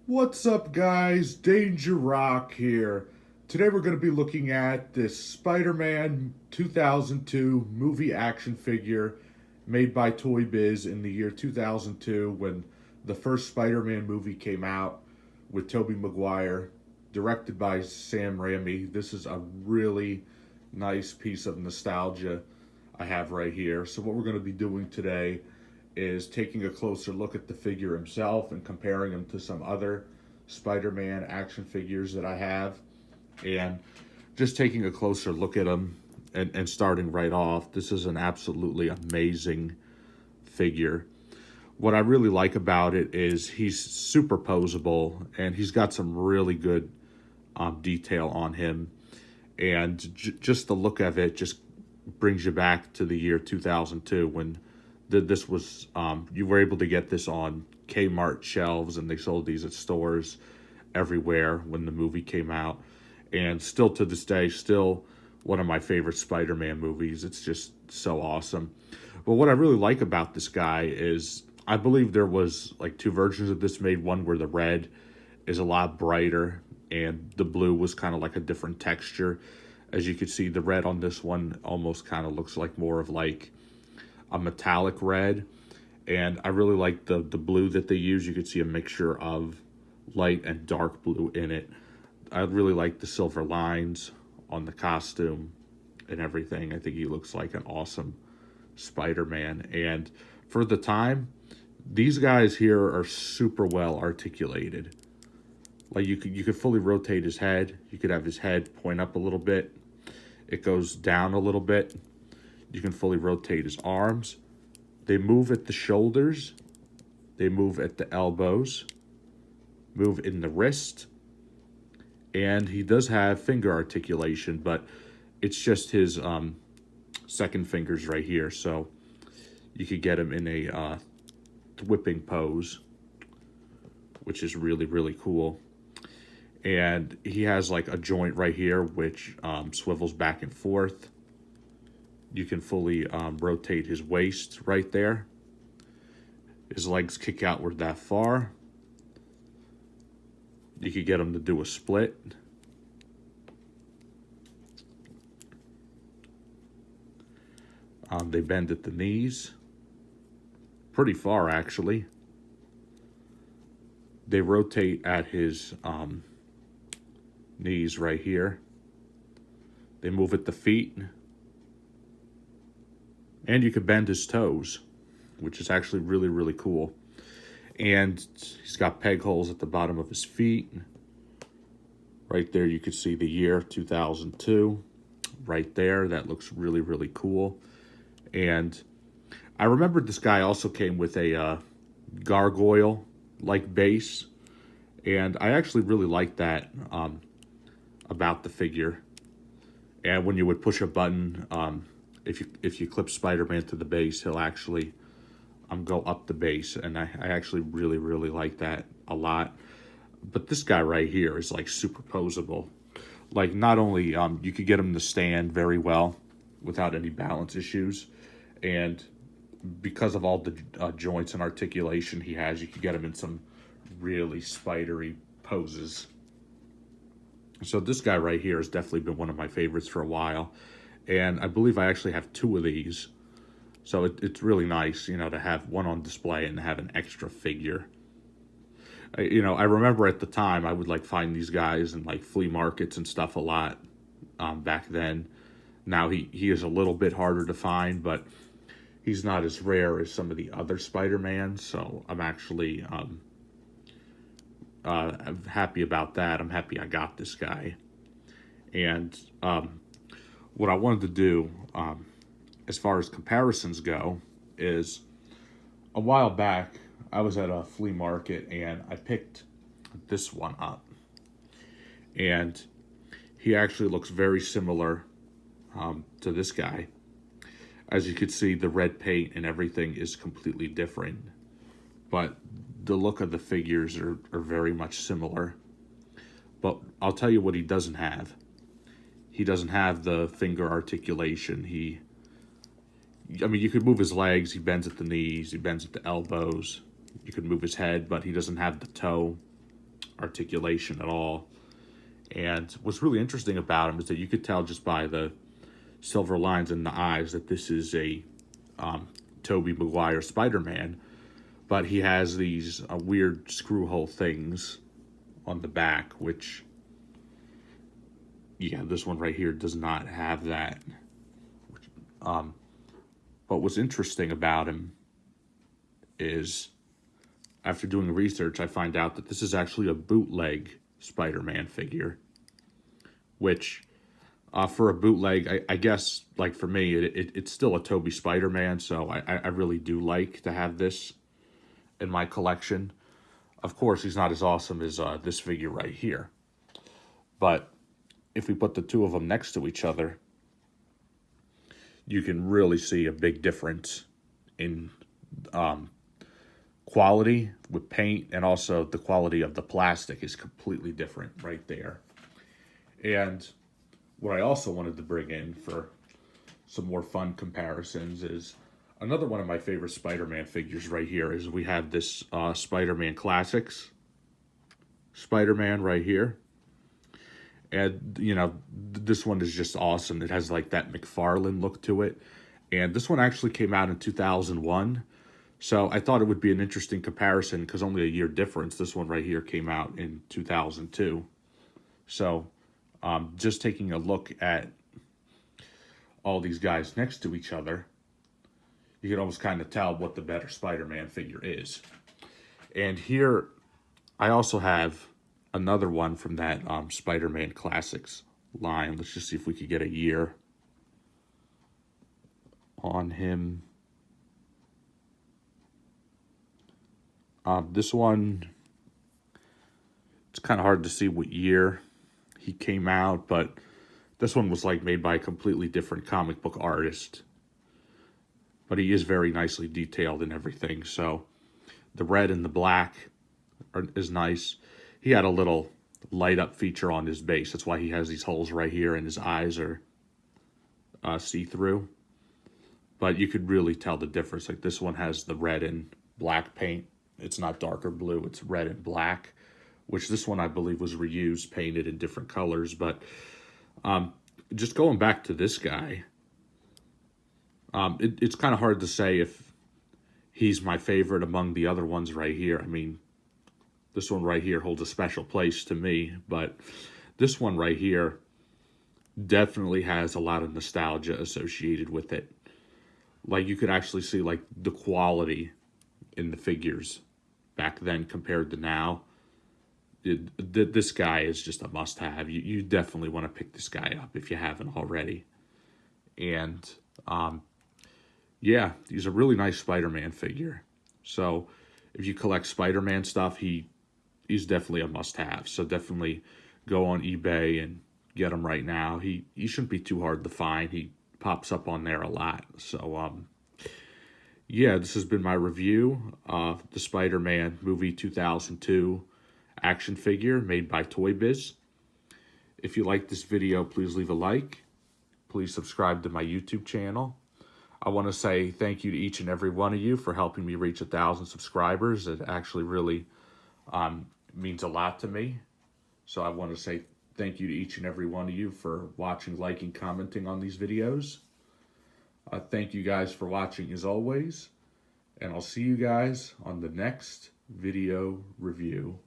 What's up, guys? Danger Rock here. Today we're going to be looking at this Spider-Man 2002 movie action figure made by Toybiz in the year 2002 when the first Spider-Man movie came out with Tobey Maguire, directed by Sam Raimi. This is a really nice piece of nostalgia I have right here. So what we're going to be doing today is taking a closer look at the figure himself and comparing him to some other Spider-Man action figures that I have, and just taking a closer look at him and starting right off. This is an absolutely amazing figure. What I really like about it is he's super posable and he's got some really good detail on him, and just the look of it just brings you back to the year 2002 when this was you were able to get this on Kmart shelves, and they sold these at stores everywhere when the movie came out. And still to this day, still one of my favorite Spider-Man movies. It's just so awesome. But what I really like about this guy is I believe there was like two versions of this made. One where the red is a lot brighter and the blue was kind of like a different texture. As you can see, the red on this one almost kind of looks like more of like a metallic red, and I really like the blue that they use. You could see a mixture of light and dark blue in it. I really like the silver lines on the costume and everything. I think he looks like an awesome Spider-Man, and for the time, these guys here are super well articulated. Like you could fully rotate his head. You could have his head point up a little bit. It goes down a little bit. You can fully rotate his arms. They move at the shoulders. They move at the elbows. Move in the wrist. And he does have finger articulation, but it's just his second fingers right here. So you could get him in a whipping pose, which is really, really cool. And he has like a joint right here, which swivels back and forth. You can fully rotate his waist right there. His legs kick outward that far. You could get him to do a split. They bend at the knees. Pretty far, actually. They rotate at his knees right here. They move at the feet. And you can bend his toes, which is actually really, really cool. And he's got peg holes at the bottom of his feet. Right there, you can see the year 2002. Right there, that looks really, really cool. And I remember this guy also came with a gargoyle-like base. And I actually really liked that about the figure. And when you would push a button, if you clip Spider-Man to the base, he'll actually go up the base, and I actually really, really like that a lot. But this guy right here is like super posable. Like not only you could get him to stand very well without any balance issues, and because of all the joints and articulation he has, you could get him in some really spidery poses. So this guy right here has definitely been one of my favorites for a while. And I believe I actually have two of these. So it's really nice, to have one on display and have an extra figure. I remember at the time I would like find these guys in like flea markets and stuff a lot back then. Now he is a little bit harder to find, but he's not as rare as some of the other Spider-Mans. So I'm actually I'm happy about that. I'm happy I got this guy. And what I wanted to do, as far as comparisons go, is a while back I was at a flea market and I picked this one up. And he actually looks very similar to this guy. As you can see, the red paint and everything is completely different. But the look of the figures are very much similar. But I'll tell you what he doesn't have. He doesn't have the finger articulation. You could move his legs. He bends at the knees. He bends at the elbows. You could move his head, but he doesn't have the toe articulation at all. And what's really interesting about him is that you could tell just by the silver lines in the eyes that this is a Tobey Maguire Spider-Man, but he has these weird screw hole things on the back, which, yeah, this one right here does not have that. But what's interesting about him is, after doing research, I find out that this is actually a bootleg Spider-Man figure, which, for a bootleg, I guess, like for me, it's still a Tobey Spider-Man, so I really do like to have this in my collection. Of course, he's not as awesome as this figure right here, but if we put the two of them next to each other, you can really see a big difference in quality with paint, and also the quality of the plastic is completely different right there. And what I also wanted to bring in for some more fun comparisons is another one of my favorite Spider-Man figures right here is we have this Spider-Man Classics Spider-Man right here. And, you know, this one is just awesome. It has like that McFarlane look to it. And this one actually came out in 2001. So I thought it would be an interesting comparison because only a year difference. This one right here came out in 2002. So just taking a look at all these guys next to each other, you can almost kind of tell what the better Spider-Man figure is. And here I also have another one from that Spider-Man Classics line. Let's just see if we could get a year on him. This one, it's kind of hard to see what year he came out, but this one was like made by a completely different comic book artist. But he is very nicely detailed and everything. So the red and the black is nice. He had a little light up feature on his base. That's why he has these holes right here and his eyes are see-through. But you could really tell the difference. Like this one has the red and black paint. It's not darker blue, it's red and black, which this one I believe was reused, painted in different colors. But just going back to this guy, it's kind of hard to say if he's my favorite among the other ones right here. I mean, this one right here holds a special place to me, but this one right here definitely has a lot of nostalgia associated with it. Like you could actually see like the quality in the figures back then compared to now. This guy is just a must-have. You definitely want to pick this guy up if you haven't already. And yeah, he's a really nice Spider-Man figure. So if you collect Spider-Man stuff, he's definitely a must-have. So definitely go on eBay and get him right now. He shouldn't be too hard to find. He pops up on there a lot. So yeah, this has been my review of the Spider-Man movie 2002 action figure made by Toybiz. If you like this video, please leave a like. Please subscribe to my YouTube channel. I want to say thank you to each and every one of you for helping me reach 1,000 subscribers. It actually really means a lot to me. So I want to say thank you to each and every one of you for watching, liking, commenting on these videos. Thank you guys for watching as always. And I'll see you guys on the next video review.